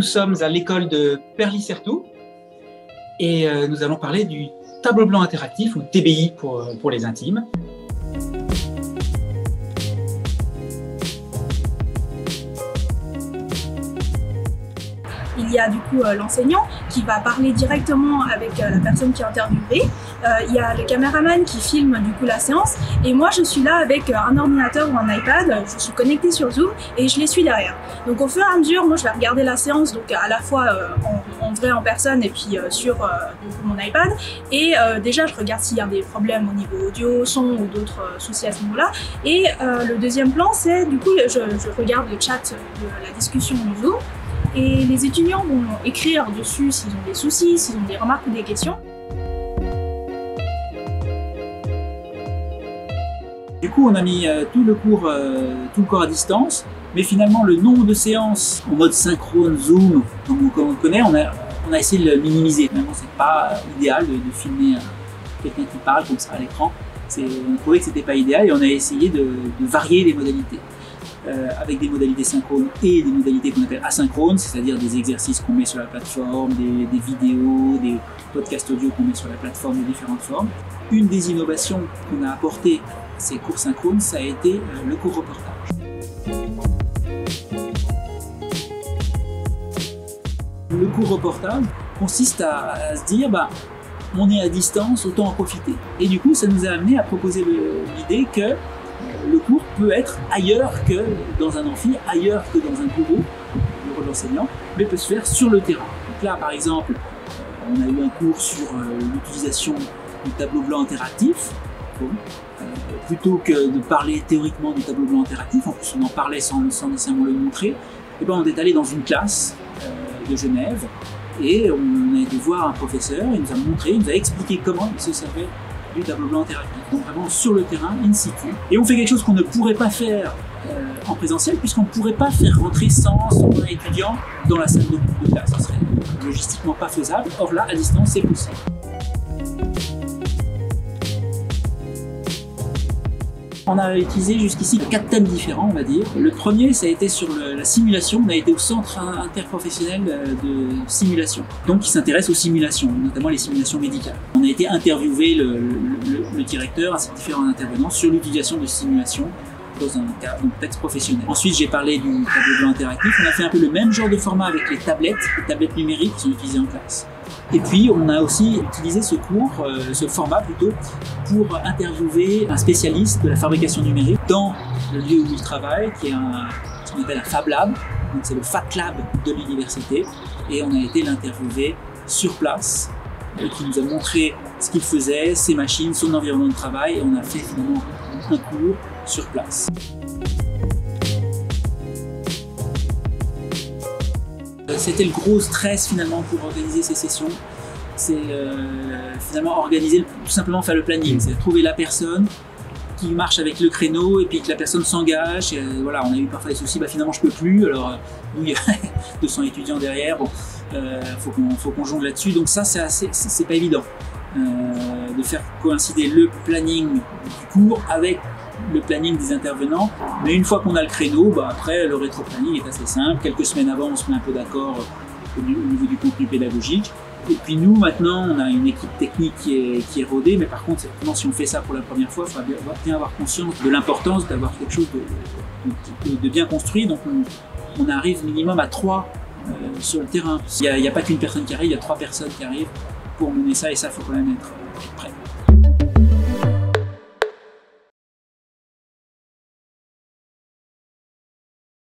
sommes à l'école de Perly-Certoux et nous allons parler du tableau blanc interactif ou TBI pour les intimes. Il y a du coup l'enseignant qui va parler directement avec la personne qui est interviewée. Il y a le caméraman qui filme du coup la séance et moi je suis là avec un ordinateur ou un iPad, je suis connectée sur Zoom et je les suis derrière. Donc au fur et à mesure, moi je vais regarder la séance donc à la fois en vrai, en personne et puis sur mon iPad et déjà je regarde s'il y a des problèmes au niveau audio, son ou d'autres soucis à ce niveau-là. Et le deuxième plan c'est du coup je regarde le chat de la discussion de Zoom. Et les étudiants vont écrire dessus s'ils ont des soucis, s'ils ont des remarques ou des questions. Du coup, on a mis tout le cours à distance, mais finalement, le nombre de séances en mode synchrone Zoom, comme on connaît, on a essayé de le minimiser. Finalement, c'est pas idéal de filmer quelqu'un qui parle comme ça à l'écran. On trouvait que c'était pas idéal et on a essayé de varier les modalités. Avec des modalités synchrones et des modalités qu'on appelle asynchrones, c'est-à-dire des exercices qu'on met sur la plateforme, des vidéos, des podcasts audio qu'on met sur la plateforme de différentes formes. Une des innovations qu'on a apportées à ces cours synchrones, ça a été le cours reportage. Le cours reportage consiste à se dire, on est à distance, autant en profiter. Et du coup, ça nous a amené à proposer l'idée que le cours peut être ailleurs que dans un amphi, ailleurs que dans un bureau de l'enseignant, mais peut se faire sur le terrain. Donc là, par exemple, on a eu un cours sur l'utilisation du tableau blanc interactif. Plutôt que de parler théoriquement du tableau blanc interactif, en plus on en parlait sans nécessairement le montrer, et on est allé dans une classe de Genève et on a été voir un professeur, il nous a montré, il nous a expliqué comment il se servait du tableau blanc interactif, donc vraiment sur le terrain, in situ. Et on fait quelque chose qu'on ne pourrait pas faire en présentiel, puisqu'on ne pourrait pas faire rentrer 100 étudiants dans la salle de classe. Ce serait logistiquement pas faisable. Or là, à distance, c'est possible. On a utilisé jusqu'ici 4 thèmes différents, on va dire. Le premier, ça a été sur la simulation. On a été au centre interprofessionnel de simulation, donc qui s'intéresse aux simulations, notamment les simulations médicales. On a été interviewé le directeur ainsi que différents intervenants sur l'utilisation de simulation dans un contexte professionnel. Ensuite, j'ai parlé du tableau blanc interactif. On a fait un peu le même genre de format avec les tablettes numériques qui sont utilisées en classe. Et puis, on a aussi utilisé ce format plutôt, pour interviewer un spécialiste de la fabrication numérique dans le lieu où il travaille, qui est ce qu'on appelle un Fab Lab. Donc, c'est le Fat Lab de l'université. Et on a été l'interviewer sur place, qui nous a montré ce qu'il faisait, ses machines, son environnement de travail. Et on a fait finalement un cours sur place. C'était le gros stress finalement pour organiser ces sessions, c'est finalement organiser, tout simplement faire le planning, c'est trouver la personne qui marche avec le créneau et puis que la personne s'engage. Voilà, on a eu parfois des soucis, finalement je peux plus, alors nous il y a 200 étudiants derrière, faut qu'on jongle là-dessus, donc ça c'est pas évident de faire coïncider le planning du cours avec le planning des intervenants, mais une fois qu'on a le créneau, après le rétro-planning est assez simple. Quelques semaines avant, on se met un peu d'accord au niveau du contenu pédagogique. Et puis nous, maintenant, on a une équipe technique qui est rodée, mais par contre, si on fait ça pour la première fois, il faut bien avoir conscience de l'importance d'avoir quelque chose de bien construit. Donc on arrive minimum à 3 sur le terrain. Il n'y a pas qu'une personne qui arrive, il y a 3 personnes qui arrivent pour mener ça, et ça, il faut quand même être prêt.